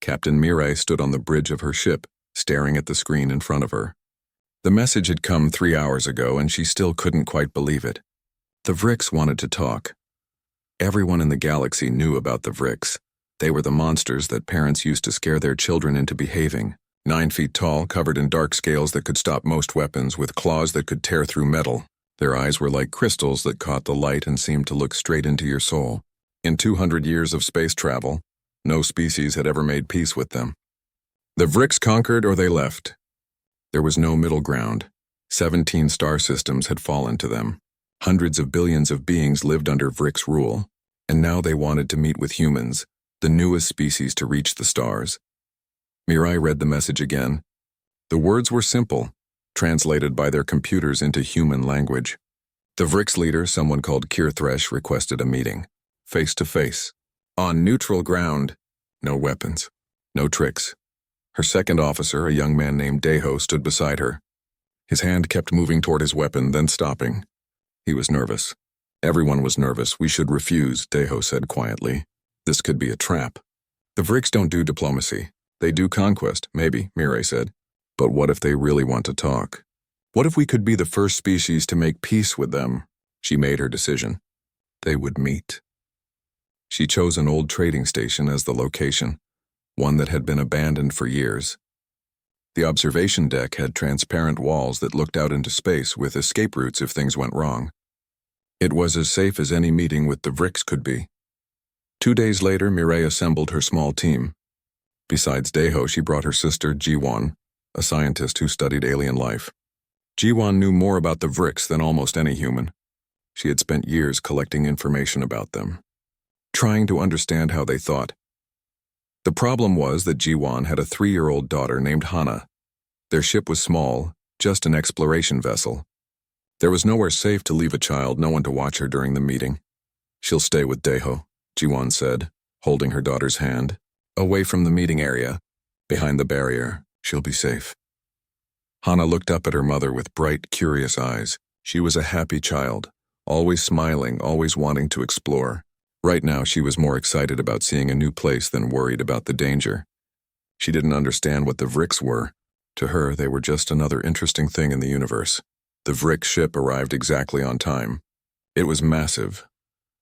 Captain Mirai stood on the bridge of her ship, staring at the screen in front of her. The message had come 3 hours ago, and she still couldn't quite believe it. The Vrix wanted to talk. Everyone in the galaxy knew about the Vrix. They were the monsters that parents used to scare their children into behaving. 9 feet tall, covered in dark scales that could stop most weapons, with claws that could tear through metal. Their eyes were like crystals that caught the light and seemed to look straight into your soul. In 200 years of space travel, no species had ever made peace with them. The Vrix conquered or they left. There was no middle ground. 17 star systems had fallen to them. Hundreds of billions of beings lived under Vrix rule, and now they wanted to meet with humans, the newest species to reach the stars. Mirai read the message again. The words were simple, translated by their computers into human language. The Vrix leader, someone called Kirthresh, requested a meeting, face to face, on neutral ground. No weapons, no tricks. Her second officer, a young man named Deho, stood beside her. His hand kept moving toward his weapon, then stopping. He was nervous. Everyone was nervous. We should refuse, Deho said quietly. This could be a trap. The Vrix don't do diplomacy. They do conquest, maybe, Mirai said. But what if they really want to talk? What if we could be the first species to make peace with them? She made her decision. They would meet. She chose an old trading station as the location, one that had been abandoned for years. The observation deck had transparent walls that looked out into space with escape routes if things went wrong. It was as safe as any meeting with the Vrix could be. 2 days later, Mirai assembled her small team. Besides Deho, she brought her sister, Jiwon, a scientist who studied alien life. Jiwon knew more about the Vrix than almost any human. She had spent years collecting information about them, trying to understand how they thought. The problem was that Jiwon had a 3-year-old daughter named Hana. Their ship was small, just an exploration vessel. There was nowhere safe to leave a child, no one to watch her during the meeting. She'll stay with Deho, Jiwon said, holding her daughter's hand. Away from the meeting area, behind the barrier, she'll be safe. Hana looked up at her mother with bright, curious eyes. She was a happy child, always smiling, always wanting to explore. Right now, she was more excited about seeing a new place than worried about the danger. She didn't understand what the Vrix were. To her, they were just another interesting thing in the universe. The Vrix ship arrived exactly on time. It was massive,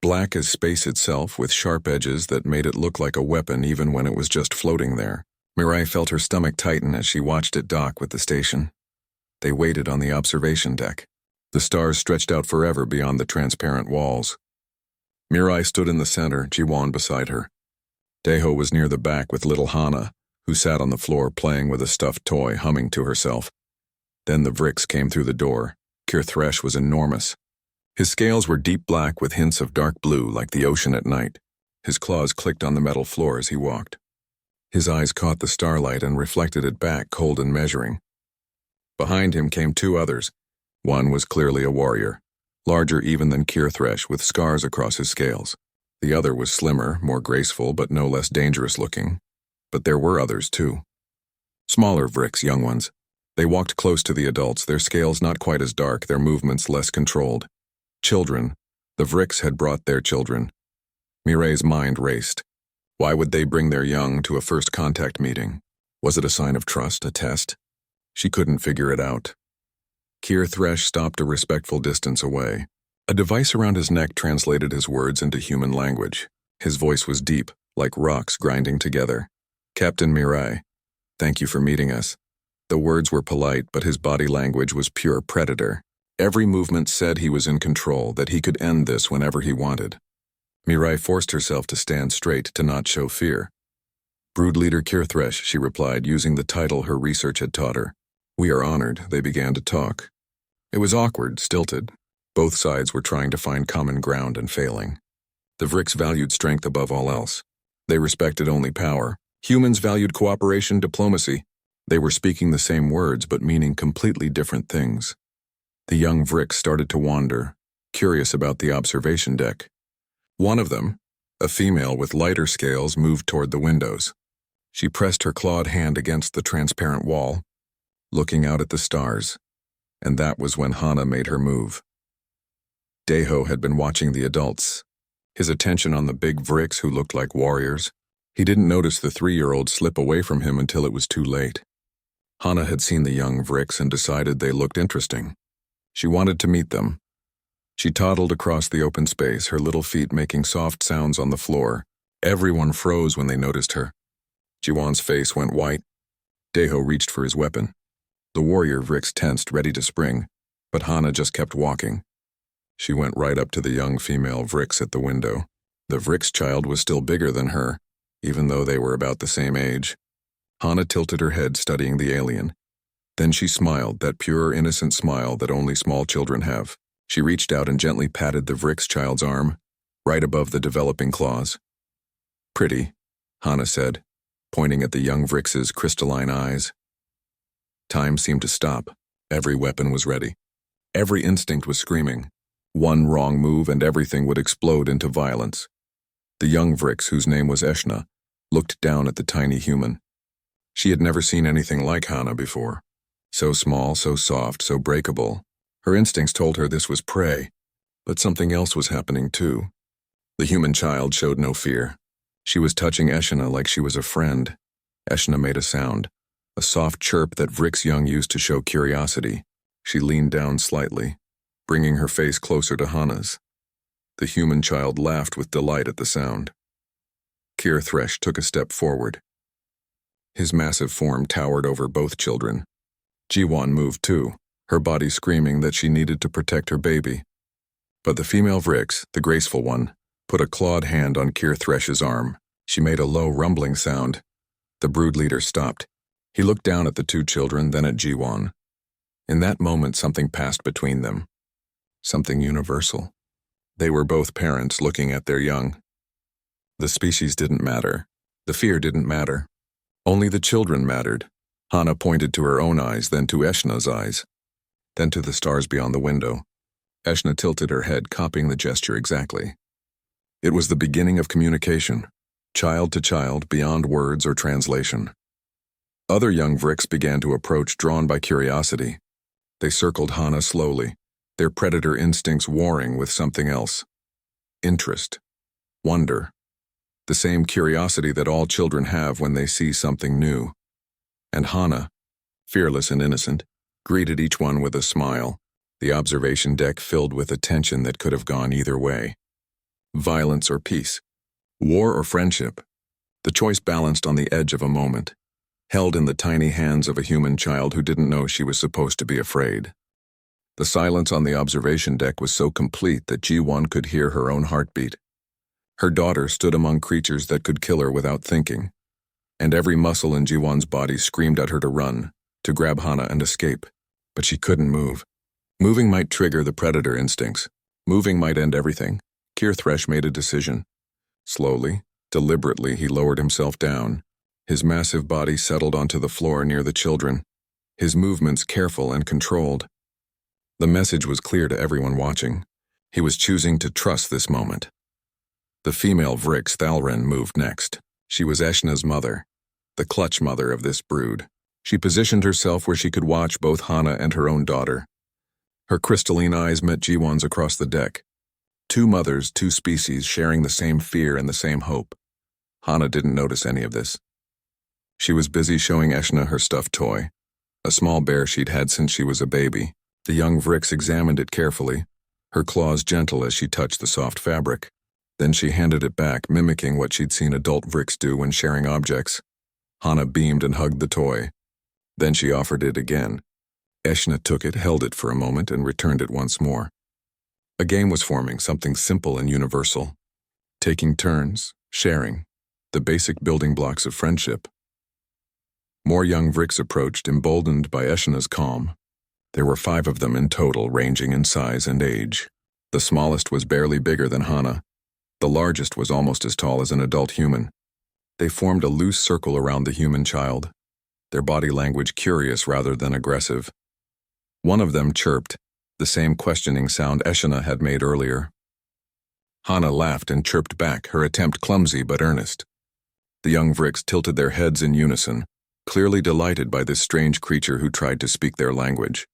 black as space itself, with sharp edges that made it look like a weapon even when it was just floating there. Mirai felt her stomach tighten as she watched it dock with the station. They waited on the observation deck. The stars stretched out forever beyond the transparent walls. Mirai stood in the center, Jiwon beside her. Deho was near the back with little Hana, who sat on the floor playing with a stuffed toy, humming to herself. Then the Vrix came through the door. Kirthresh was enormous. His scales were deep black with hints of dark blue, like the ocean at night. His claws clicked on the metal floor as he walked. His eyes caught the starlight and reflected it back, cold and measuring. Behind him came 2 others. One was clearly a warrior, larger even than Kirthresh, with scars across his scales. The other was slimmer, more graceful, but no less dangerous looking. But there were others, too. Smaller Vrix, young ones. They walked close to the adults, their scales not quite as dark, their movements less controlled. Children. The Vrix had brought their children. Mirai's mind raced. Why would they bring their young to a first contact meeting? Was it a sign of trust, a test? She couldn't figure it out. Kirthresh stopped a respectful distance away. A device around his neck translated his words into human language. His voice was deep, like rocks grinding together. Captain Mirai, thank you for meeting us. The words were polite, but his body language was pure predator. Every movement said he was in control, that he could end this whenever he wanted. Mirai forced herself to stand straight, to not show fear. Brood Leader Kirthresh, she replied, using the title her research had taught her. We are honored. They began to talk. It was awkward, stilted. Both sides were trying to find common ground and failing. The Vrix valued strength above all else. They respected only power. Humans valued cooperation, diplomacy. They were speaking the same words, but meaning completely different things. The young Vrix started to wander, curious about the observation deck. One of them, a female with lighter scales, moved toward the windows. She pressed her clawed hand against the transparent wall, looking out at the stars, and that was when Hana made her move. Deho had been watching the adults, his attention on the big Vrix who looked like warriors. He didn't notice the 3-year-old slip away from him until it was too late. Hana had seen the young Vrix and decided they looked interesting. She wanted to meet them. She toddled across the open space, her little feet making soft sounds on the floor. Everyone froze when they noticed her. Jiwon's face went white. Daeho reached for his weapon. The warrior Vrix tensed, ready to spring, but Hana just kept walking. She went right up to the young female Vrix at the window. The Vrix child was still bigger than her, even though they were about the same age. Hana tilted her head, studying the alien. Then she smiled, that pure, innocent smile that only small children have. She reached out and gently patted the Vrix child's arm, right above the developing claws. "Pretty," Hana said, pointing at the young Vrix's crystalline eyes. Time seemed to stop. Every weapon was ready. Every instinct was screaming. One wrong move and everything would explode into violence. The young Vrix, whose name was Eshna, looked down at the tiny human. She had never seen anything like Hana before. So small, so soft, so breakable. Her instincts told her this was prey, but something else was happening too. The human child showed no fear. She was touching Eshna like she was a friend. Eshna made a sound, a soft chirp that Vrix Young used to show curiosity. She leaned down slightly, bringing her face closer to Hana's. The human child laughed with delight at the sound. Kier Thresh took a step forward. His massive form towered over both children. Jiwon moved too, her body screaming that she needed to protect her baby. But the female Vrix, the graceful one, put a clawed hand on Kier Thresh's arm. She made a low rumbling sound. The brood leader stopped. He looked down at the two children, then at Jiwon. In that moment, something passed between them. Something universal. They were both parents looking at their young. The species didn't matter. The fear didn't matter. Only the children mattered. Hana pointed to her own eyes, then to Eshna's eyes, then to the stars beyond the window. Eshna tilted her head, copying the gesture exactly. It was the beginning of communication, child to child, beyond words or translation. Other young Vrix began to approach, drawn by curiosity. They circled Hana slowly, their predator instincts warring with something else. Interest. Wonder. The same curiosity that all children have when they see something new. And Hana, fearless and innocent, greeted each one with a smile, the observation deck filled with attention that could have gone either way. Violence or peace. War or friendship. The choice balanced on the edge of a moment, held in the tiny hands of a human child who didn't know she was supposed to be afraid. The silence on the observation deck was so complete that Jiwon could hear her own heartbeat. Her daughter stood among creatures that could kill her without thinking, and every muscle in Jiwon's body screamed at her to run, to grab Hana and escape. But she couldn't move. Moving might trigger the predator instincts. Moving might end everything. Kier Thresh made a decision. Slowly, deliberately, he lowered himself down. His massive body settled onto the floor near the children, his movements careful and controlled. The message was clear to everyone watching. He was choosing to trust this moment. The female Vrix Thalren moved next. She was Eshna's mother, the clutch mother of this brood. She positioned herself where she could watch both Hana and her own daughter. Her crystalline eyes met Jiwon's across the deck. Two mothers, two species sharing the same fear and the same hope. Hana didn't notice any of this. She was busy showing Eshna her stuffed toy, a small bear she'd had since she was a baby. The young Vrix examined it carefully, her claws gentle as she touched the soft fabric. Then she handed it back, mimicking what she'd seen adult Vrix do when sharing objects. Hana beamed and hugged the toy. Then she offered it again. Eshna took it, held it for a moment, and returned it once more. A game was forming, something simple and universal. Taking turns, sharing, the basic building blocks of friendship. More young Vrix approached, emboldened by Eshna's calm. There were 5 of them in total, ranging in size and age. The smallest was barely bigger than Hana. The largest was almost as tall as an adult human. They formed a loose circle around the human child, their body language curious rather than aggressive. One of them chirped, the same questioning sound Eshna had made earlier. Hana laughed and chirped back, her attempt clumsy but earnest. The young Vrix tilted their heads in unison, clearly delighted by this strange creature who tried to speak their language.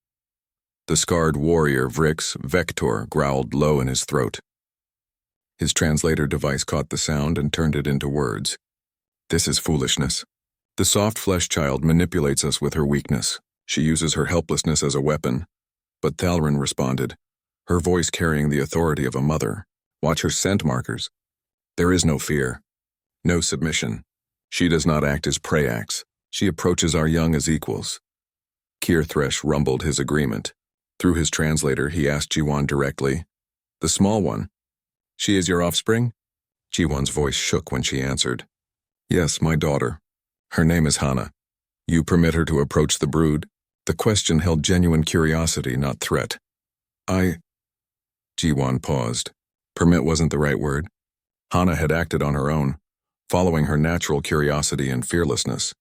The scarred warrior Vrix, Vector, growled low in his throat. His translator device caught the sound and turned it into words. This is foolishness. The soft flesh child manipulates us with her weakness. She uses her helplessness as a weapon. But Thalrin responded, her voice carrying the authority of a mother. Watch her scent markers. There is no fear. No submission. She does not act as prey acts. She approaches our young as equals. Kier Thresh rumbled his agreement. Through his translator, he asked Jiwan directly, the small one. She is your offspring? Jiwan's voice shook when she answered. Yes, my daughter. Her name is Hana. You permit her to approach the brood? The question held genuine curiosity, not threat. Jiwan paused. Permit wasn't the right word. Hana had acted on her own, following her natural curiosity and fearlessness.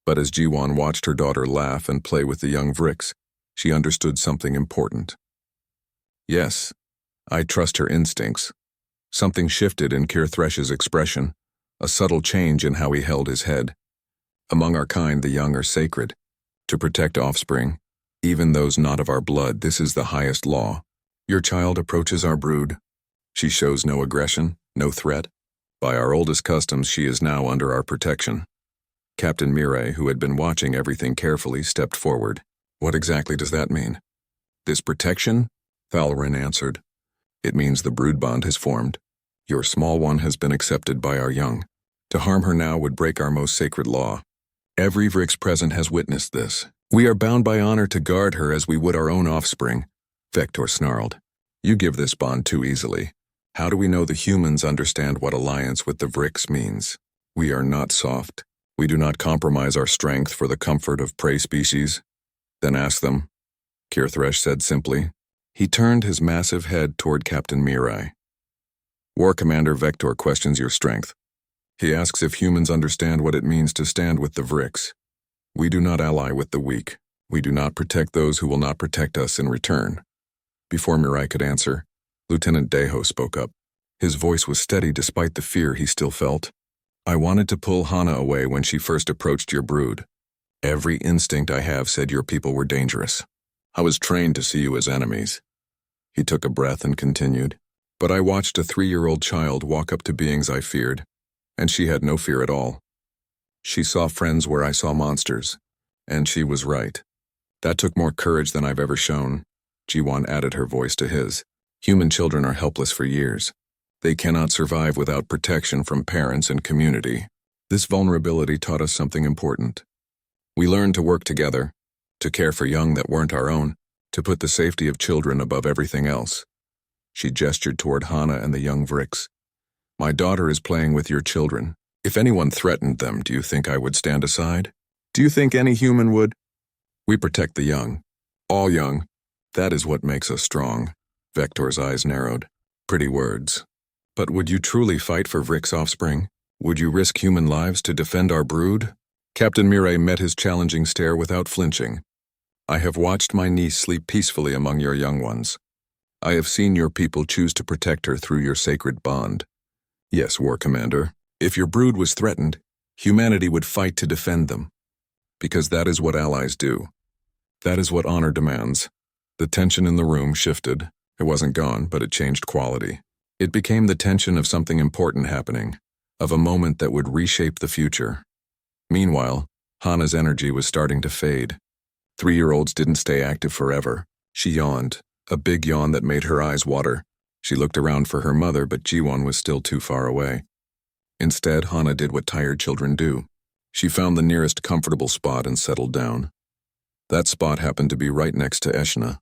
But as Jiwan watched her daughter laugh and play with the young Vrix, she understood something important. Yes, I trust her instincts. Something shifted in Kier Thresh's expression, a subtle change in how he held his head. Among our kind, the young are sacred. To protect offspring, even those not of our blood, this is the highest law. Your child approaches our brood. She shows no aggression, no threat. By our oldest customs, she is now under our protection. Captain Mirai, who had been watching everything carefully, stepped forward. What exactly does that mean? This protection? Thalrin answered. It means the brood bond has formed. Your small one has been accepted by our young. To harm her now would break our most sacred law. Every Vrix present has witnessed this. We are bound by honor to guard her as we would our own offspring. Vector snarled. You give this bond too easily. How do we know the humans understand what alliance with the Vrix means? We are not soft. We do not compromise our strength for the comfort of prey species. Then ask them, Kier Thresh said simply. He turned his massive head toward Captain Mirai. War Commander Vector questions your strength. He asks if humans understand what it means to stand with the Vrix. We do not ally with the weak. We do not protect those who will not protect us in return. Before Mirai could answer, Lieutenant Deho spoke up. His voice was steady despite the fear he still felt. I wanted to pull Hana away when she first approached your brood. Every instinct I have said your people were dangerous. I was trained to see you as enemies. He took a breath and continued. But I watched a 3-year-old child walk up to beings I feared, and she had no fear at all. She saw friends where I saw monsters, and she was right. That took more courage than I've ever shown. Jiwan added her voice to his. Human children are helpless for years. They cannot survive without protection from parents and community. This vulnerability taught us something important. We learned to work together, to care for young that weren't our own, to put the safety of children above everything else. She gestured toward Hana and the young Vrix. My daughter is playing with your children. If anyone threatened them, do you think I would stand aside? Do you think any human would? We protect the young. All young. That is what makes us strong. Vector's eyes narrowed. Pretty words. But would you truly fight for Vrix offspring? Would you risk human lives to defend our brood? Captain Mirai met his challenging stare without flinching. I have watched my niece sleep peacefully among your young ones. I have seen your people choose to protect her through your sacred bond. Yes, War Commander, if your brood was threatened, humanity would fight to defend them. Because that is what allies do. That is what honor demands. The tension in the room shifted. It wasn't gone, but it changed quality. It became the tension of something important happening, of a moment that would reshape the future. Meanwhile, Hana's energy was starting to fade. 3-year-olds didn't stay active forever. She yawned, a big yawn that made her eyes water. She looked around for her mother, but Jiwan was still too far away. Instead, Hana did what tired children do. She found the nearest comfortable spot and settled down. That spot happened to be right next to Eshna.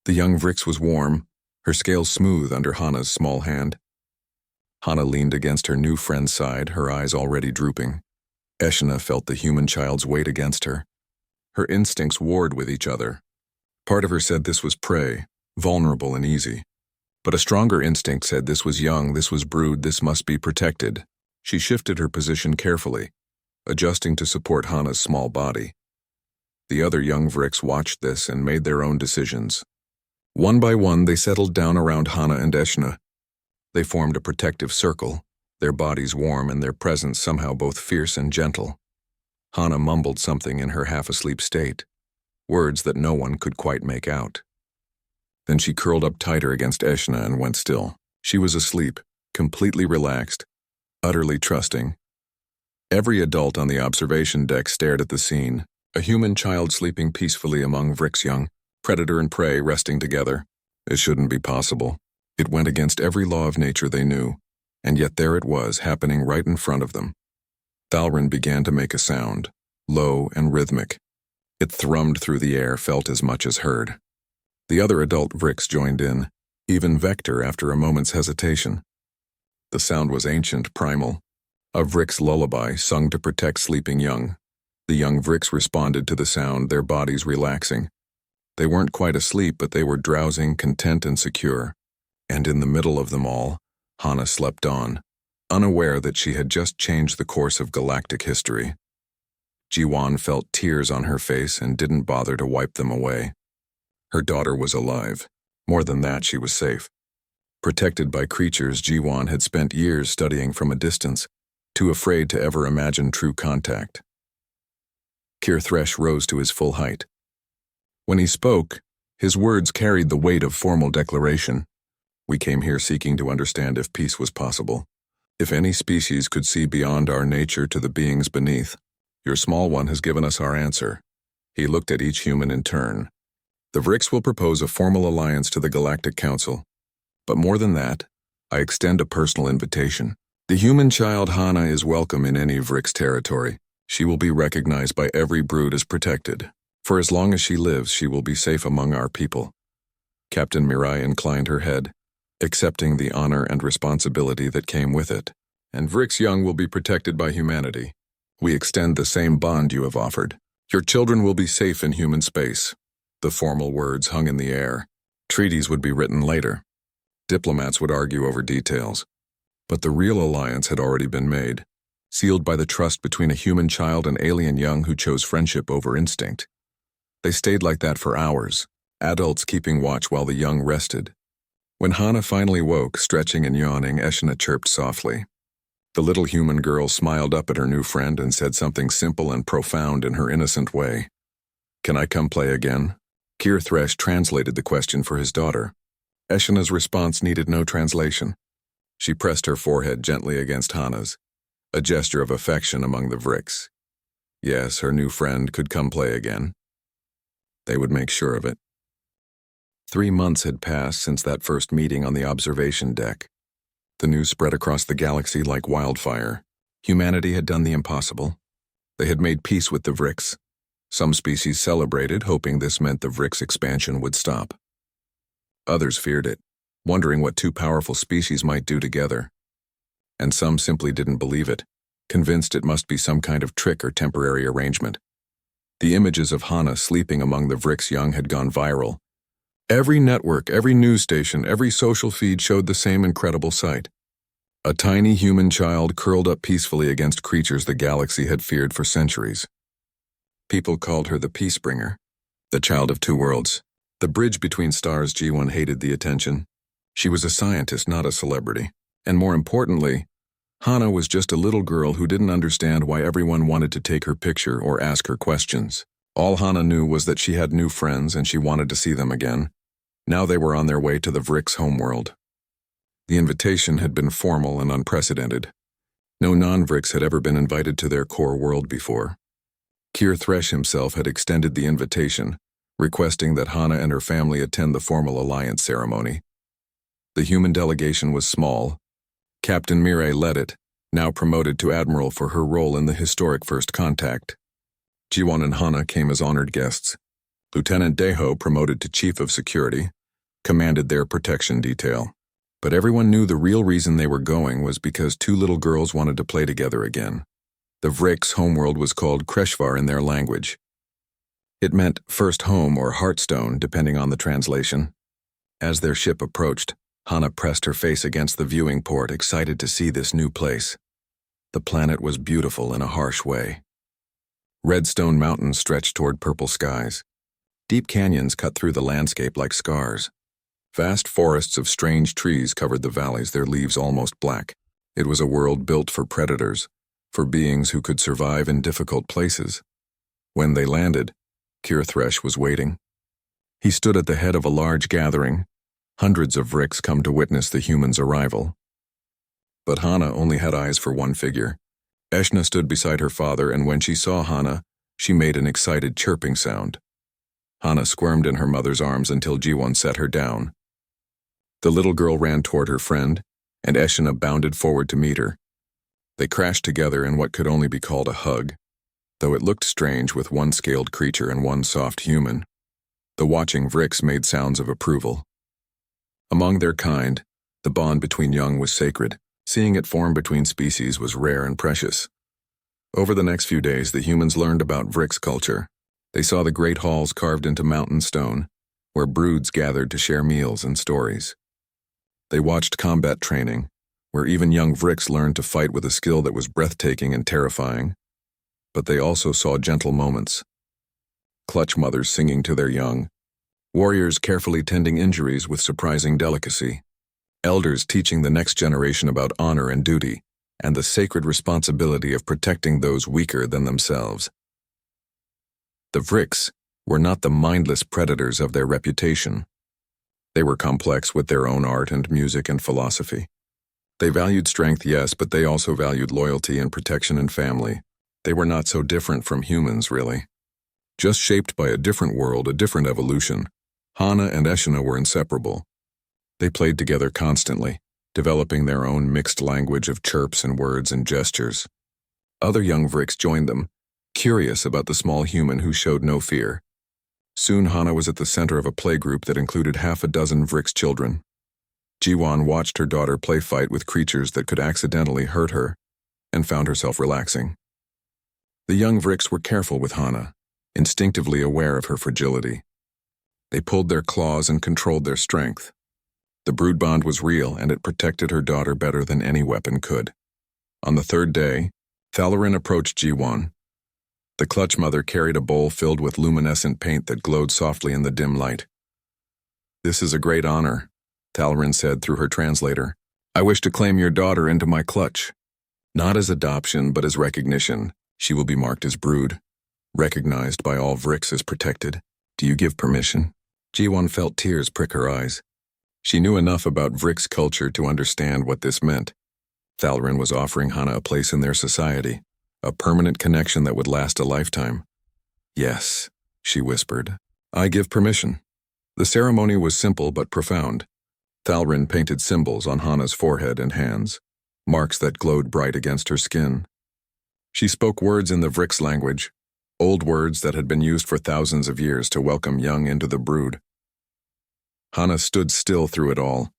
The young Vrix was warm, her scales smooth under Hana's small hand. Hana leaned against her new friend's side, her eyes already drooping. Eshna felt the human child's weight against her. Her instincts warred with each other. Part of her said this was prey, vulnerable and easy. But a stronger instinct said this was young, this was brood, this must be protected. She shifted her position carefully, adjusting to support Hana's small body. The other young Vrix watched this and made their own decisions. One by one, they settled down around Hana and Eshna. They formed a protective circle, their bodies warm and their presence somehow both fierce and gentle. Hana mumbled something in her half-asleep state, words that no one could quite make out. Then she curled up tighter against Eshna and went still. She was asleep, completely relaxed, utterly trusting. Every adult on the observation deck stared at the scene, a human child sleeping peacefully among Vrick's young, predator and prey resting together. It shouldn't be possible. It went against every law of nature they knew, and yet there it was, happening right in front of them. Thalrin began to make a sound, low and rhythmic. It thrummed through the air, felt as much as heard. The other adult Vricks joined in, even Vector after a moment's hesitation. The sound was ancient, primal, a Vrick's lullaby sung to protect sleeping young. The young Vricks responded to the sound, their bodies relaxing. They weren't quite asleep, but they were drowsing, content and secure. And in the middle of them all, Hana slept on, unaware that she had just changed the course of galactic history. Jiwan felt tears on her face and didn't bother to wipe them away. Her daughter was alive. More than that, she was safe. Protected by creatures Jiwan had spent years studying from a distance, too afraid to ever imagine true contact. Kir Thresh rose to his full height. When he spoke, his words carried the weight of formal declaration. We came here seeking to understand if peace was possible. If any species could see beyond our nature to the beings beneath. Your small one has given us our answer. He looked at each human in turn. The Vricks will propose a formal alliance to the Galactic Council. But more than that, I extend a personal invitation. The human child Hana is welcome in any Vricks territory. She will be recognized by every brood as protected. For as long as she lives, she will be safe among our people. Captain Mirai inclined her head, accepting the honor and responsibility that came with it. And Vricks young will be protected by humanity. We extend the same bond you have offered. Your children will be safe in human space. The formal words hung in the air. Treaties would be written later. Diplomats would argue over details. But the real alliance had already been made, sealed by the trust between a human child and alien young who chose friendship over instinct. They stayed like that for hours, adults keeping watch while the young rested. When Hana finally woke, stretching and yawning, Eshna chirped softly. The little human girl smiled up at her new friend and said something simple and profound in her innocent way. "Can I come play again?" Kir Thresh translated the question for his daughter. Eshna's response needed no translation. She pressed her forehead gently against Hana's, a gesture of affection among the Vricks. Yes, her new friend could come play again. They would make sure of it. 3 months had passed since that first meeting on the observation deck. The news spread across the galaxy like wildfire. Humanity had done the impossible. They had made peace with the Vricks. Some species celebrated, hoping this meant the Vricks' expansion would stop. Others feared it, wondering what two powerful species might do together. And some simply didn't believe it, convinced it must be some kind of trick or temporary arrangement. The images of Hana sleeping among the Vricks young had gone viral. Every network, every news station, every social feed showed the same incredible sight. A tiny human child curled up peacefully against creatures the galaxy had feared for centuries. People called her the Peacebringer, the child of two worlds. The bridge between stars. G1 hated the attention. She was a scientist, not a celebrity. And more importantly, Hana was just a little girl who didn't understand why everyone wanted to take her picture or ask her questions. All Hana knew was that she had new friends and she wanted to see them again. Now they were on their way to the Vricks' homeworld. The invitation had been formal and unprecedented. No non-Vricks had ever been invited to their core world before. Kir Thresh himself had extended the invitation, requesting that Hana and her family attend the formal alliance ceremony. The human delegation was small. Captain Mirai led it, now promoted to admiral for her role in the historic first contact. Jiwan and Hana came as honored guests. Lieutenant Deho, promoted to chief of security, commanded their protection detail. But everyone knew the real reason they were going was because two little girls wanted to play together again. The Vricks' homeworld was called Kreshvar in their language. It meant first home or heartstone, depending on the translation. As their ship approached, Hana pressed her face against the viewing port, excited to see this new place. The planet was beautiful in a harsh way. Red stone mountains stretched toward purple skies. Deep canyons cut through the landscape like scars. Vast forests of strange trees covered the valleys, their leaves almost black. It was a world built for predators, for beings who could survive in difficult places. When they landed, Kir Thresh was waiting. He stood at the head of a large gathering, hundreds of Vricks come to witness the humans' arrival. But Hana only had eyes for one figure. Eshna stood beside her father, and when she saw Hana, she made an excited chirping sound. Hana squirmed in her mother's arms until Jiwon set her down. The little girl ran toward her friend, and Eshna bounded forward to meet her. They crashed together in what could only be called a hug, though it looked strange with one scaled creature and one soft human. The watching Vrix made sounds of approval. Among their kind, the bond between young was sacred. Seeing it form between species was rare and precious. Over the next few days, the humans learned about Vrix culture. They saw the great halls carved into mountain stone, where broods gathered to share meals and stories. They watched combat training, where even young Vrix learned to fight with a skill that was breathtaking and terrifying. But they also saw gentle moments. Clutch mothers singing to their young, warriors carefully tending injuries with surprising delicacy, elders teaching the next generation about honor and duty, and the sacred responsibility of protecting those weaker than themselves. The Vrix were not the mindless predators of their reputation. They were complex with their own art and music and philosophy. They valued strength, yes, but they also valued loyalty and protection and family. They were not so different from humans, really. Just shaped by a different world, a different evolution. Hana and Eshna were inseparable. They played together constantly, developing their own mixed language of chirps and words and gestures. Other young Vrix joined them, curious about the small human who showed no fear. Soon Hana was at the center of a playgroup that included half a dozen Vrix children. Jiwon watched her daughter play fight with creatures that could accidentally hurt her, and found herself relaxing. The young Vrix were careful with Hana, instinctively aware of her fragility. They pulled their claws and controlled their strength. The brood bond was real, and it protected her daughter better than any weapon could. On the third day, Thalarin approached Jiwon. The clutch mother carried a bowl filled with luminescent paint that glowed softly in the dim light. "This is a great honor," Thalarin said through her translator. "I wish to claim your daughter into my clutch. Not as adoption, but as recognition. She will be marked as brood, recognized by all Vrix as protected. Do you give permission?" Jiwon felt tears prick her eyes. She knew enough about Vrix culture to understand what this meant. Thalarin was offering Hana a place in their society, a permanent connection that would last a lifetime. "Yes," she whispered. "I give permission." The ceremony was simple but profound. Thalarin painted symbols on Hana's forehead and hands, marks that glowed bright against her skin. She spoke words in the Vrix language, old words that had been used for thousands of years to welcome young into the brood. Hana stood still through it all,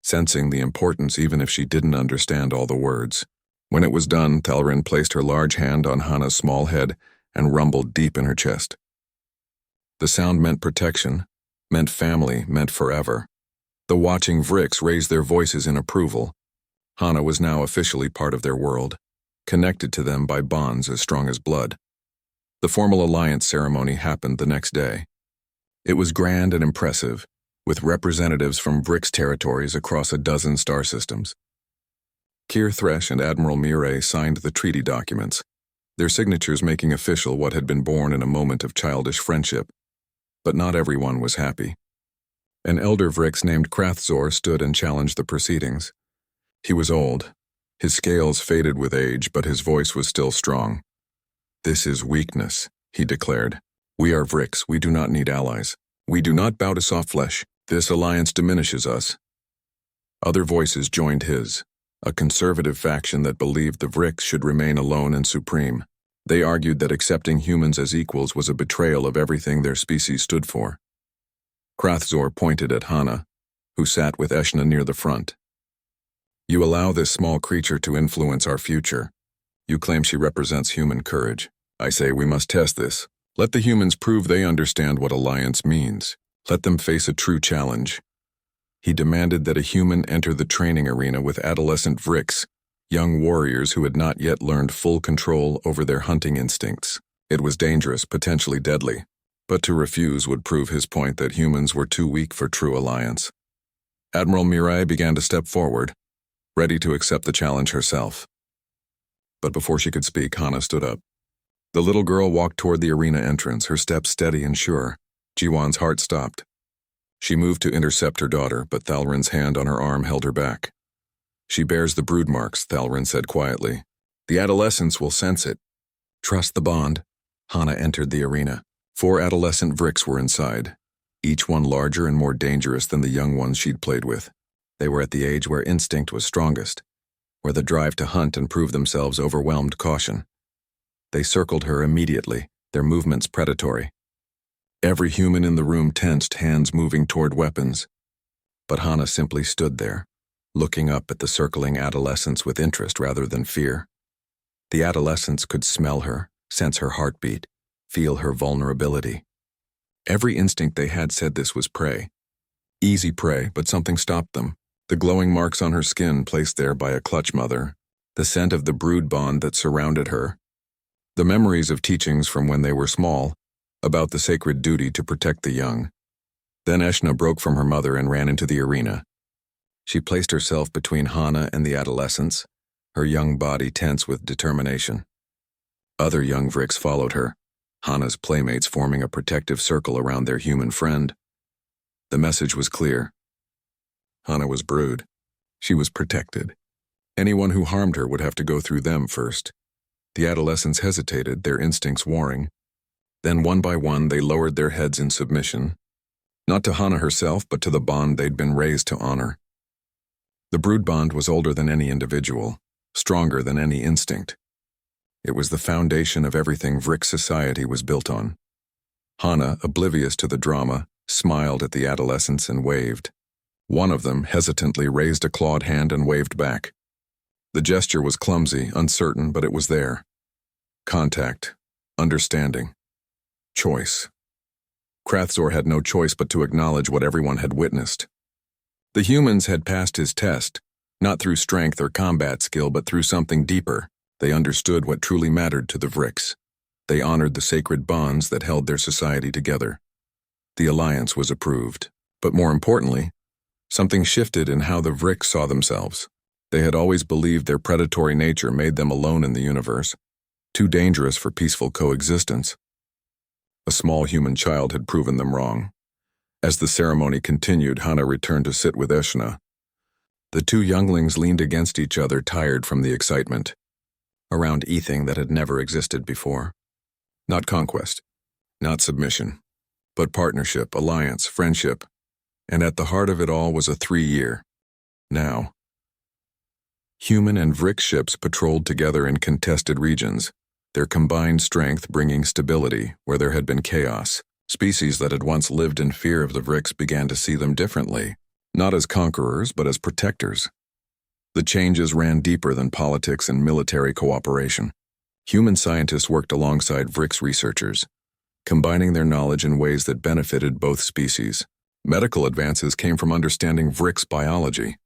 sensing the importance even if she didn't understand all the words. When it was done, Thalarin placed her large hand on Hana's small head and rumbled deep in her chest. The sound meant protection, meant family, meant forever. The watching Vrix raised their voices in approval. Hana was now officially part of their world, connected to them by bonds as strong as blood. The formal alliance ceremony happened the next day. It was grand and impressive, with representatives from Vrix territories across a dozen star systems. Keir Thresh and Admiral Mireille signed the treaty documents, their signatures making official what had been born in a moment of childish friendship. But not everyone was happy. An elder Vrix named Krathzor stood and challenged the proceedings. He was old. His scales faded with age, but his voice was still strong. "This is weakness," he declared. "We are Vrix. We do not need allies. We do not bow to soft flesh. This alliance diminishes us." Other voices joined his, a conservative faction that believed the Vrix should remain alone and supreme. They argued that accepting humans as equals was a betrayal of everything their species stood for. Krathzor pointed at Hana, who sat with Eshna near the front. "You allow this small creature to influence our future. You claim she represents human courage. I say we must test this. Let the humans prove they understand what alliance means. Let them face a true challenge." He demanded that a human enter the training arena with adolescent Vrix, young warriors who had not yet learned full control over their hunting instincts. It was dangerous, potentially deadly, but to refuse would prove his point that humans were too weak for true alliance. Admiral Mireille began to step forward, ready to accept the challenge herself. But before she could speak, Hana stood up. The little girl walked toward the arena entrance, her steps steady and sure. Jiwon's heart stopped. She moved to intercept her daughter, but Thalarin's hand on her arm held her back. "She bears the brood marks," Thalarin said quietly. The adolescents will sense it. Trust the bond. Hana entered the arena. 4 adolescent Vricks were inside, each one larger and more dangerous than the young ones she'd played with. They were at the age where instinct was strongest, where the drive to hunt and prove themselves overwhelmed caution. They circled her immediately, their movements predatory. Every human in the room tensed, hands moving toward weapons. But Hana simply stood there, looking up at the circling adolescents with interest rather than fear. The adolescents could smell her, sense her heartbeat, feel her vulnerability. Every instinct they had said this was prey. Easy prey, but something stopped them. The glowing marks on her skin placed there by a clutch mother, the scent of the brood bond that surrounded her, the memories of teachings from when they were small, about the sacred duty to protect the young. Then Eshna broke from her mother and ran into the arena. She placed herself between Hana and the adolescents, her young body tense with determination. Other young Vricks followed her, Hana's playmates forming a protective circle around their human friend. The message was clear. Hana was brood. She was protected. Anyone who harmed her would have to go through them first. The adolescents hesitated, their instincts warring. Then one by one they lowered their heads in submission, not to Hana herself, but to the bond they'd been raised to honor. The brood bond was older than any individual, stronger than any instinct. It was the foundation of everything Vrick society was built on. Hana, oblivious to the drama, smiled at the adolescents and waved. One of them hesitantly raised a clawed hand and waved back. The gesture was clumsy, uncertain, but it was there. Contact, understanding, choice. Krathzor had no choice but to acknowledge what everyone had witnessed. The humans had passed his test, not through strength or combat skill, but through something deeper. They understood what truly mattered to the Vricks. They honored the sacred bonds that held their society together. The alliance was approved. But more importantly, something shifted in how the Vricks saw themselves. They had always believed their predatory nature made them alone in the universe, too dangerous for peaceful coexistence. A small human child had proven them wrong. As the ceremony continued, Hana returned to sit with Eshna. The 2 younglings leaned against each other, tired from the excitement, around anything that had never existed before. Not conquest, not submission, but partnership, alliance, friendship, and at the heart of it all was a 3-year now. Human and Vrick ships patrolled together in contested regions, their combined strength bringing stability where there had been chaos. Species that had once lived in fear of the Vricks began to see them differently, not as conquerors but as protectors. The changes ran deeper than politics and military cooperation. Human scientists worked alongside Vricks researchers, combining their knowledge in ways that benefited both species. Medical advances came from understanding Vricks biology.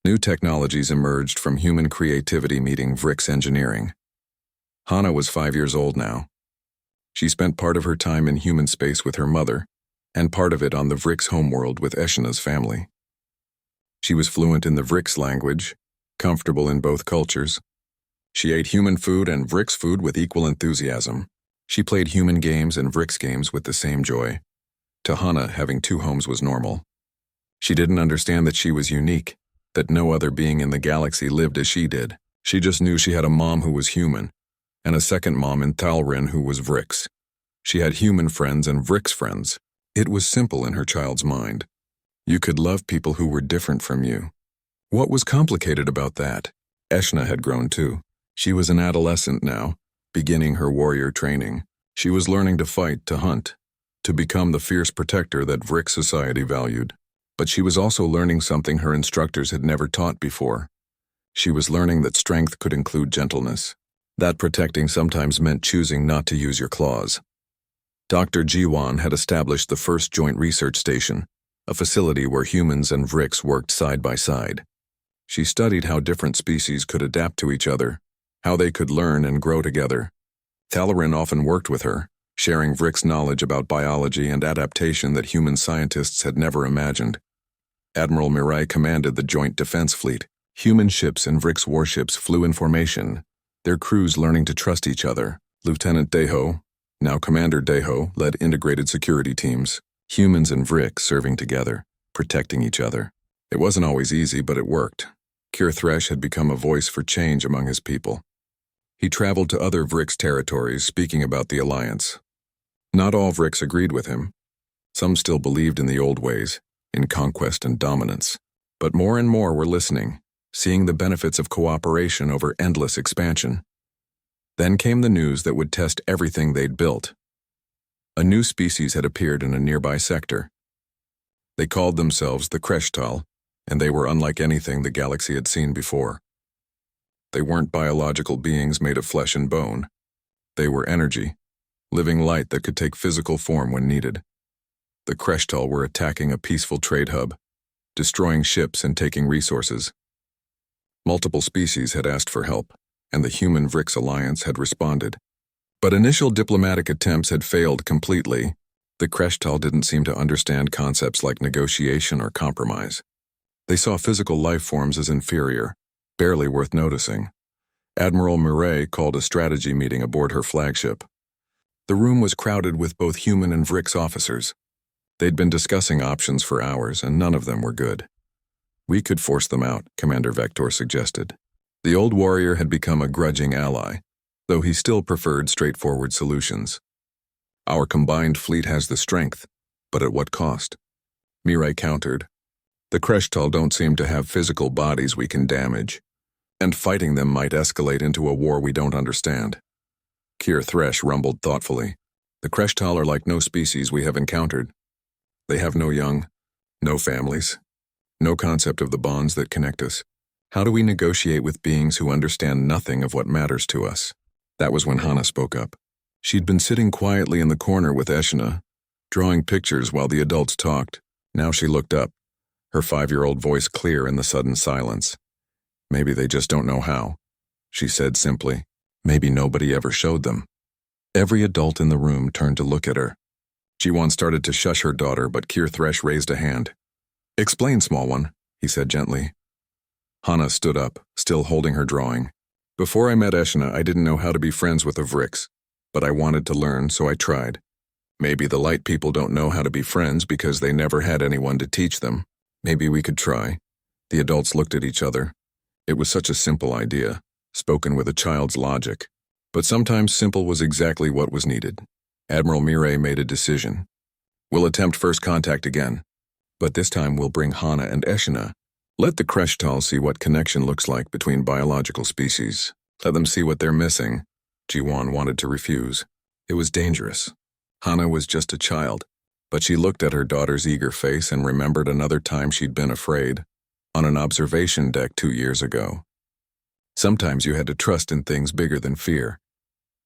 New technologies emerged from human creativity meeting Vricks engineering. Hana was 5 years old now. She spent part of her time in human space with her mother, and part of it on the Vricks homeworld with Eshna's family. She was fluent in the Vricks language, comfortable in both cultures. She ate human food and Vricks food with equal enthusiasm. She played human games and Vricks games with the same joy. To Hana, having 2 homes was normal. She didn't understand that she was unique, that no other being in the galaxy lived as she did. She just knew she had a mom who was human, and a second mom in Thalrin who was Vricks. She had human friends and Vricks friends. It was simple in her child's mind. You could love people who were different from you. What was complicated about that? Eshna had grown too. She was an adolescent now, beginning her warrior training. She was learning to fight, to hunt, to become the fierce protector that Vrick society valued. But she was also learning something her instructors had never taught before. She was learning that strength could include gentleness, that protecting sometimes meant choosing not to use your claws. Dr. Jiwan had established the first joint research station, a facility where humans and Vricks worked side by side. She studied how different species could adapt to each other, how they could learn and grow together. Thalrin often worked with her, sharing Vrick's knowledge about biology and adaptation that human scientists had never imagined. Admiral Mirai commanded the Joint Defense Fleet. Human ships and Vrick's warships flew in formation, their crews learning to trust each other. Lieutenant Deho, now Commander Deho, led integrated security teams, humans and Vrick serving together, protecting each other. It wasn't always easy, but it worked. Kir Thresh had become a voice for change among his people. He traveled to other Vrix territories speaking about the alliance. Not all Vrix agreed with him. Some still believed in the old ways, in conquest and dominance. But more and more were listening, seeing the benefits of cooperation over endless expansion. Then came the news that would test everything they'd built. A new species had appeared in a nearby sector. They called themselves the Kreshtal, and they were unlike anything the galaxy had seen before. They weren't biological beings made of flesh and bone. They were energy, living light that could take physical form when needed. The Kreshtal were attacking a peaceful trade hub, destroying ships and taking resources. Multiple species had asked for help, and the Human Vrix Alliance had responded. But initial diplomatic attempts had failed completely. The Kreshtal didn't seem to understand concepts like negotiation or compromise. They saw physical life forms as inferior, barely worth noticing. Admiral Murray called a strategy meeting aboard her flagship. The room was crowded with both human and Vrix officers. They'd been discussing options for hours, and none of them were good. We could force them out, Commander Vector suggested. The old warrior had become a grudging ally, though he still preferred straightforward solutions. Our combined fleet has the strength, but at what cost? Mirai countered. The Kreshtal don't seem to have physical bodies we can damage, and fighting them might escalate into a war we don't understand. Kier Thresh rumbled thoughtfully. The Kreshtal are like no species we have encountered. They have no young, no families, no concept of the bonds that connect us. How do we negotiate with beings who understand nothing of what matters to us? That was when Hana spoke up. She'd been sitting quietly in the corner with Eshna, drawing pictures while the adults talked. Now she looked up, her 5-year-old voice clear in the sudden silence. Maybe they just don't know how, she said simply. Maybe nobody ever showed them. Every adult in the room turned to look at her. Jiwan started to shush her daughter, but Kier Thresh raised a hand. Explain, small one, he said gently. Hana stood up, still holding her drawing. Before I met Eshna, I didn't know how to be friends with the Vrix, but I wanted to learn, so I tried. Maybe the light people don't know how to be friends because they never had anyone to teach them. Maybe we could try. The adults looked at each other. It was such a simple idea, spoken with a child's logic. But sometimes simple was exactly what was needed. Admiral Mirai made a decision. We'll attempt first contact again, but this time we'll bring Hana and Eshna. Let the Kreshtal see what connection looks like between biological species. Let them see what they're missing. Jiwan wanted to refuse. It was dangerous. Hana was just a child, but she looked at her daughter's eager face and remembered another time she'd been afraid, on an observation deck 2 years ago. Sometimes you had to trust in things bigger than fear.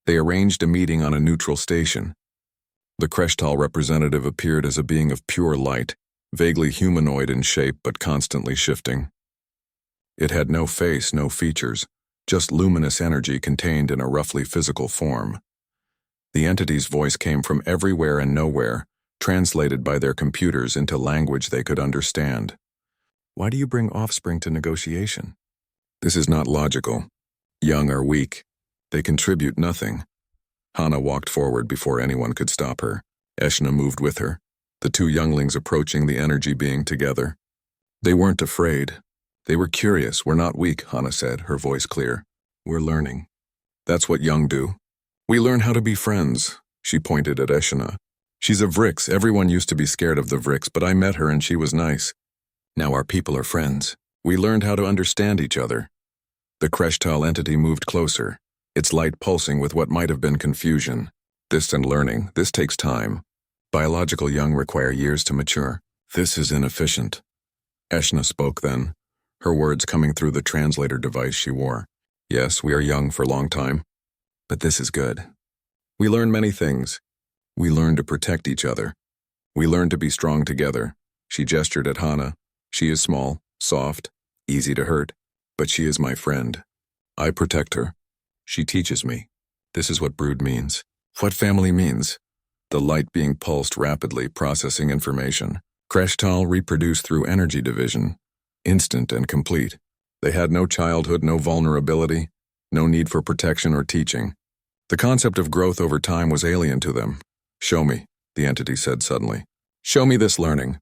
They arranged a meeting on a neutral station. The Kreshtal representative appeared as a being of pure light, vaguely humanoid in shape but constantly shifting. It had no face, no features, just luminous energy contained in a roughly physical form. The entity's voice came from everywhere and nowhere, translated by their computers into language they could understand. Why do you bring offspring to negotiation? This is not logical. Young or weak, they contribute nothing. Hana walked forward before anyone could stop her. Eshna moved with her, the 2 younglings approaching the energy being together. They weren't afraid. They were curious. We're not weak, Hana said, her voice clear. We're learning. That's what young do. We learn how to be friends, she pointed at Eshna. She's a Vrix. Everyone used to be scared of the Vrix, but I met her and she was nice. Now our people are friends. We learned how to understand each other. The Kreshtal entity moved closer, its light pulsing with what might have been confusion. This and learning, this takes time. Biological young require years to mature. This is inefficient. Eshna spoke then, her words coming through the translator device she wore. Yes, we are young for a long time, but this is good. We learn many things. We learn to protect each other. We learn to be strong together. She gestured at Hana. She is small, soft, easy to hurt, but she is my friend. I protect her. She teaches me. This is what brood means. What family means. The light being pulsed rapidly, processing information. Kreshtal reproduced through energy division. Instant and complete. They had no childhood, no vulnerability, no need for protection or teaching. The concept of growth over time was alien to them. Show me, the entity said suddenly. Show me this learning.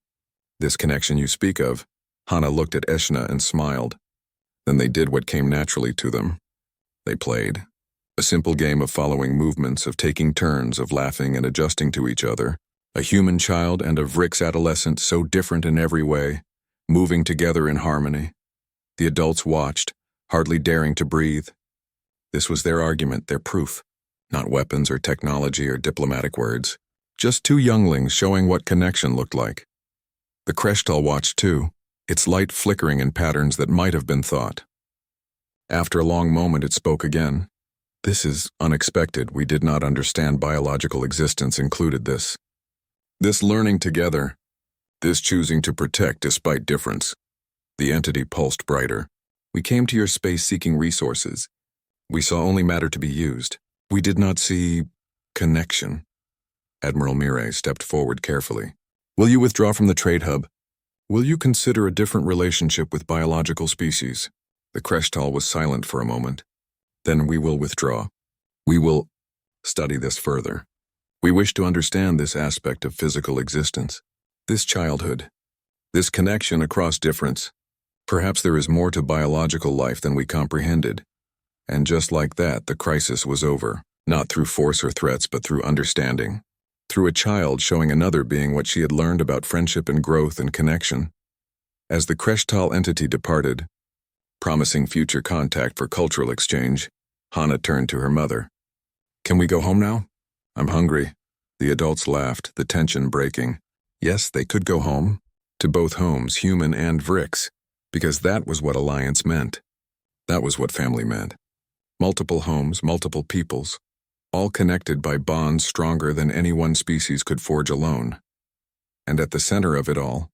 This connection you speak of. Hana looked at Eshna and smiled. Then they did what came naturally to them. They played. A simple game of following movements, of taking turns, of laughing and adjusting to each other. A human child and a Vrix adolescent so different in every way, moving together in harmony. The adults watched, hardly daring to breathe. This was their argument, their proof. Not weapons or technology or diplomatic words. Just two younglings showing what connection looked like. The Kreshtal watched too, its light flickering in patterns that might have been thought. After a long moment it spoke again. This is unexpected. We did not understand biological existence included this. This learning together. This choosing to protect despite difference. The entity pulsed brighter. We came to your space seeking resources. We saw only matter to be used. We did not see connection. Admiral Mirai stepped forward carefully. Will you withdraw from the trade hub? Will you consider a different relationship with biological species? The Kreshtal was silent for a moment. Then we will withdraw. We will study this further. We wish to understand this aspect of physical existence, this childhood, this connection across difference. Perhaps there is more to biological life than we comprehended. And just like that, the crisis was over, not through force or threats, but through understanding. Through a child showing another being what she had learned about friendship and growth and connection. As the Kreshtal entity departed, promising future contact for cultural exchange, Hana turned to her mother. Can we go home now? I'm hungry. The adults laughed, the tension breaking. Yes, they could go home. To both homes, human and Vrix, because that was what alliance meant. That was what family meant. Multiple homes, multiple peoples, all connected by bonds stronger than any one species could forge alone. And at the center of it all,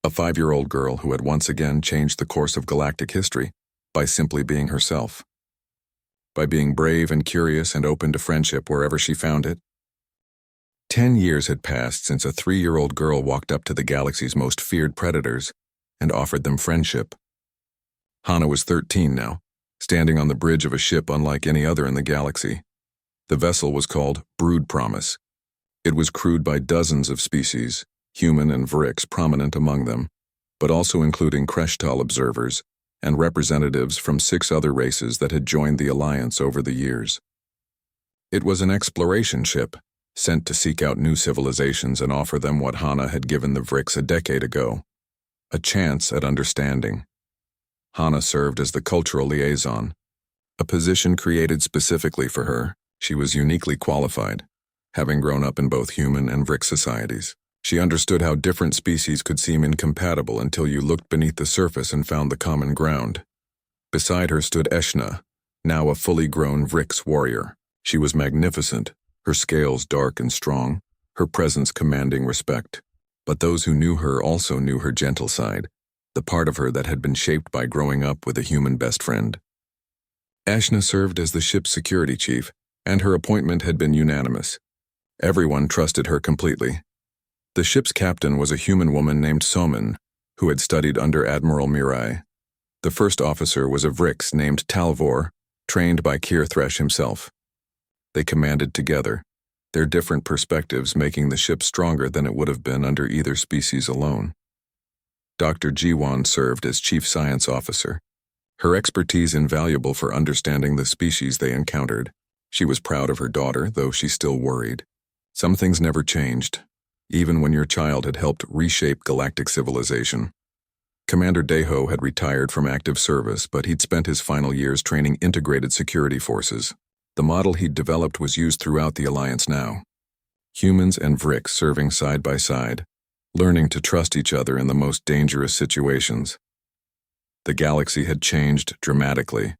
a 5-year-old girl who had once again changed the course of galactic history by simply being herself. By being brave and curious and open to friendship wherever she found it. 10 years had passed since a 3-year-old girl walked up to the galaxy's most feared predators and offered them friendship. Hana was 13 now, standing on the bridge of a ship unlike any other in the galaxy. The vessel was called Brood Promise. It was crewed by dozens of species, human and Vrix prominent among them, but also including Kreshtal observers and representatives from 6 other races that had joined the Alliance over the years. It was an exploration ship, sent to seek out new civilizations and offer them what Hana had given the Vrix a decade ago, a chance at understanding. Hana served as the cultural liaison, a position created specifically for her. She was uniquely qualified, having grown up in both human and Vrix societies. She understood how different species could seem incompatible until you looked beneath the surface and found the common ground. Beside her stood Eshna, now a fully grown Vrix warrior. She was magnificent, her scales dark and strong, her presence commanding respect. But those who knew her also knew her gentle side, the part of her that had been shaped by growing up with a human best friend. Eshna served as the ship's security chief, and her appointment had been unanimous. Everyone trusted her completely. The ship's captain was a human woman named Somin, who had studied under Admiral Mirai. The first officer was a Vrix named Talvor, trained by Kirthresh himself. They commanded together, their different perspectives making the ship stronger than it would have been under either species alone. Dr. Jiwan served as chief science officer, her expertise invaluable for understanding the species they encountered. She was proud of her daughter, though she still worried. Some things never changed, even when your child had helped reshape galactic civilization. Commander Deho had retired from active service, but he'd spent his final years training integrated security forces. The model he'd developed was used throughout the Alliance now. Humans and Vrix serving side by side, learning to trust each other in the most dangerous situations. The galaxy had changed dramatically.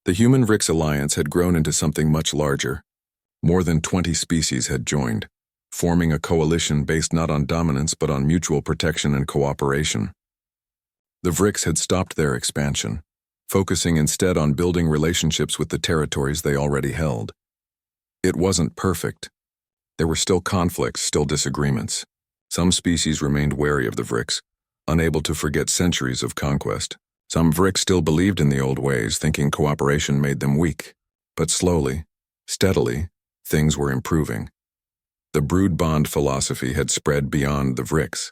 The Human-Vrix Alliance had grown into something much larger. More than 20 species had joined, forming a coalition based not on dominance but on mutual protection and cooperation. The Vrix had stopped their expansion, focusing instead on building relationships with the territories they already held. It wasn't perfect. There were still conflicts, still disagreements. Some species remained wary of the Vrix, unable to forget centuries of conquest. Some Vrix still believed in the old ways, thinking cooperation made them weak. But slowly, steadily, things were improving. The brood bond philosophy had spread beyond the Vrix.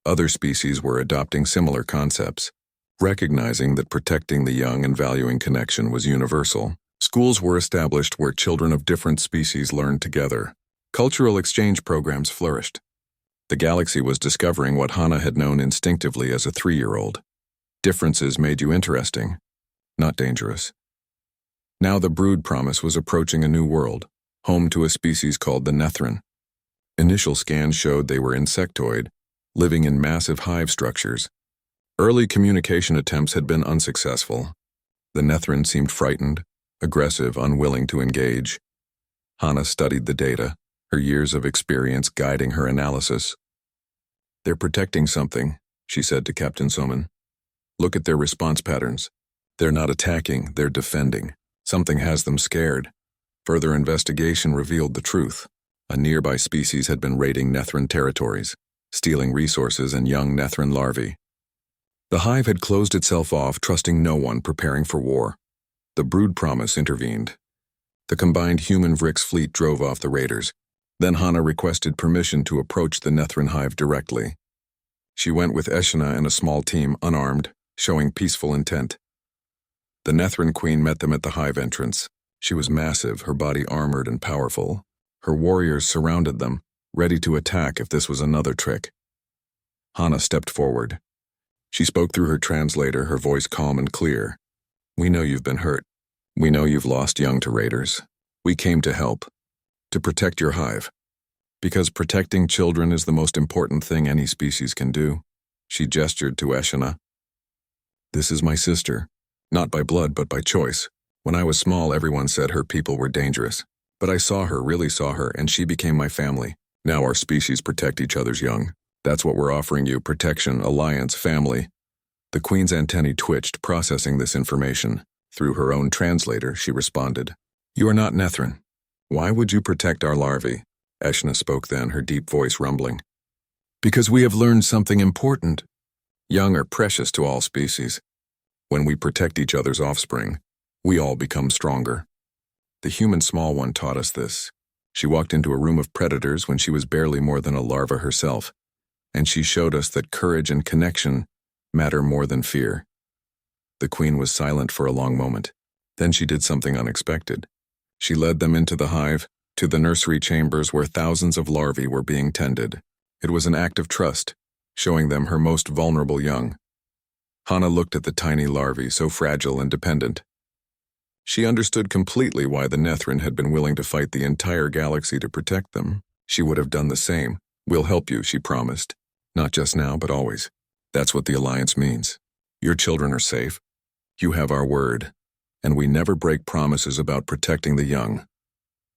Other species were adopting similar concepts, recognizing that protecting the young and valuing connection was universal. Schools were established where children of different species learned together. Cultural exchange programs flourished. The galaxy was discovering what Hana had known instinctively as a 3-year-old. Differences made you interesting, not dangerous. Now the brood promise was approaching a new world, home to a species called the Nethrin. Initial scans showed they were insectoid, living in massive hive structures. Early communication attempts had been unsuccessful. The Nethrin seemed frightened, aggressive, unwilling to engage. Hana studied the data, her years of experience guiding her analysis. "They're protecting something," she said to Captain Soman. "Look at their response patterns. They're not attacking, they're defending. Something has them scared." Further investigation revealed the truth. A nearby species had been raiding Nethrin territories, stealing resources and young Nethrin larvae. The hive had closed itself off, trusting no one, preparing for war. The brood promise intervened. The combined human-Vrix fleet drove off the raiders. Then Hana requested permission to approach the Nethrin hive directly. She went with Eshna and a small team, unarmed, showing peaceful intent. The Nethrin queen met them at the hive entrance. She was massive, her body armored and powerful. Her warriors surrounded them, ready to attack if this was another trick. Hana stepped forward. She spoke through her translator, her voice calm and clear. "We know you've been hurt. We know you've lost young to raiders. We came to help, to protect your hive. Because protecting children is the most important thing any species can do." She gestured to Eshna. "This is my sister, not by blood but by choice. When I was small, everyone said her people were dangerous. But I saw her, really saw her, and she became my family. Now our species protect each other's young. That's what we're offering you: protection, alliance, family." The queen's antennae twitched, processing this information. Through her own translator, she responded. "You are not Nethrin. Why would you protect our larvae?" Eshna spoke then, her deep voice rumbling. "Because we have learned something important. Young are precious to all species. When we protect each other's offspring, we all become stronger. The human small one taught us this. She walked into a room of predators when she was barely more than a larva herself, and she showed us that courage and connection matter more than fear." The queen was silent for a long moment. Then she did something unexpected. She led them into the hive, to the nursery chambers where thousands of larvae were being tended. It was an act of trust, showing them her most vulnerable young. Hana looked at the tiny larvae, so fragile and dependent. She understood completely why the Nethrin had been willing to fight the entire galaxy to protect them. She would have done the same. "We'll help you," she promised. "Not just now, but always. That's what the alliance means. Your children are safe. You have our word. And we never break promises about protecting the young."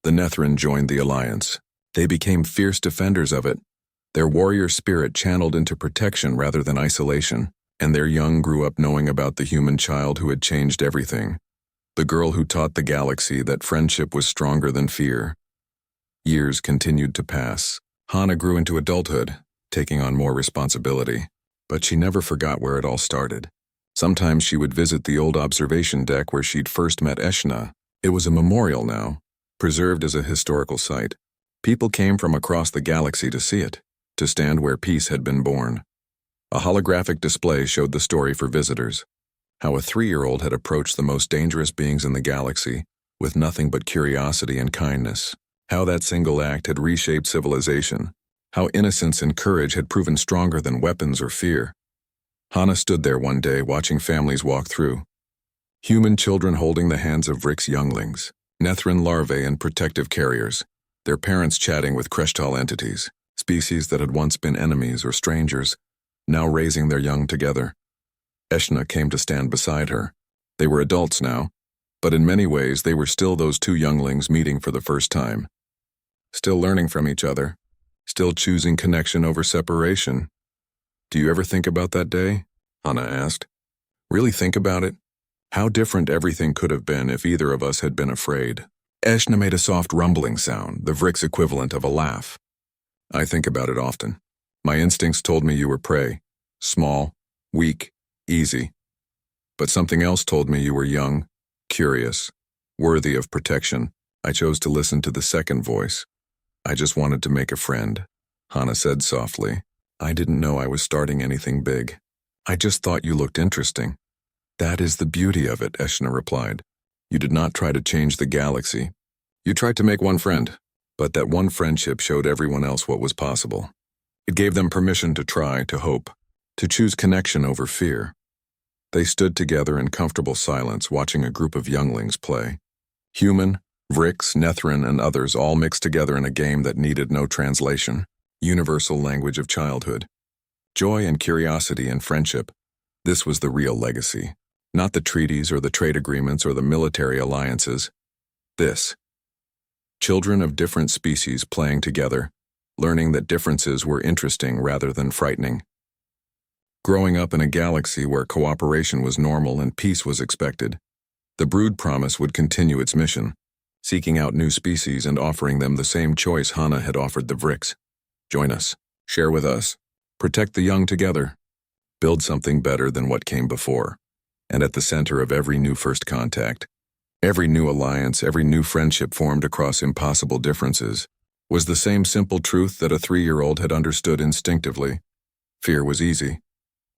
The Nethrin joined the alliance. They became fierce defenders of it. Their warrior spirit channeled into protection rather than isolation, and their young grew up knowing about the human child who had changed everything. The girl who taught the galaxy that friendship was stronger than fear. Years continued to pass. Hana grew into adulthood, taking on more responsibility. But she never forgot where it all started. Sometimes she would visit the old observation deck where she'd first met Eshna. It was a memorial now, preserved as a historical site. People came from across the galaxy to see it, to stand where peace had been born. A holographic display showed the story for visitors. How a 3-year-old had approached the most dangerous beings in the galaxy with nothing but curiosity and kindness. How that single act had reshaped civilization. How innocence and courage had proven stronger than weapons or fear. Hana stood there one day watching families walk through. Human children holding the hands of Vrix younglings, Nethrin larvae and protective carriers, their parents chatting with Kreshtal entities, species that had once been enemies or strangers, now raising their young together. Eshna came to stand beside her. They were adults now, but in many ways they were still those two younglings meeting for the first time. Still learning from each other, still choosing connection over separation. "Do you ever think about that day?" Hana asked. "Really think about it? How different everything could have been if either of us had been afraid." Eshna made a soft rumbling sound, the Vrix equivalent of a laugh. "I think about it often. My instincts told me you were prey. Small, weak, easy. But something else told me you were young, curious, worthy of protection. I chose to listen to the second voice. I just wanted to make a friend," Hana said softly. "I didn't know I was starting anything big. I just thought you looked interesting." "That is the beauty of it," Eshna replied. You did not try to change the galaxy. You tried to make one friend, but that one friendship showed everyone else what was possible. It gave them permission to try, to hope, to choose connection over fear. They stood together in comfortable silence watching a group of younglings play. Human, Vrix, Nethrin, and others all mixed together in a game that needed no translation, universal language of childhood. Joy and curiosity and friendship. This was the real legacy. Not the treaties or the trade agreements or the military alliances. This. Children of different species playing together, learning that differences were interesting rather than frightening. Growing up in a galaxy where cooperation was normal and peace was expected, the Brood promise would continue its mission, seeking out new species and offering them the same choice Hana had offered the Vrix. Join us, share with us, protect the young together, build something better than what came before. And at the center of every new first contact, every new alliance, every new friendship formed across impossible differences, was the same simple truth that a 3-year-old had understood instinctively. Fear was easy.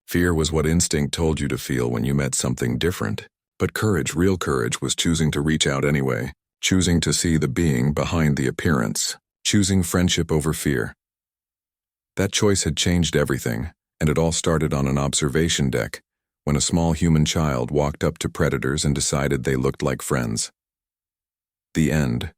Fear was what instinct told you to feel when you met something different. But courage, real courage, was choosing to reach out anyway, choosing to see the being behind the appearance, choosing friendship over fear. That choice had changed everything, and it all started on an observation deck, when a small human child walked up to predators and decided they looked like friends. The end.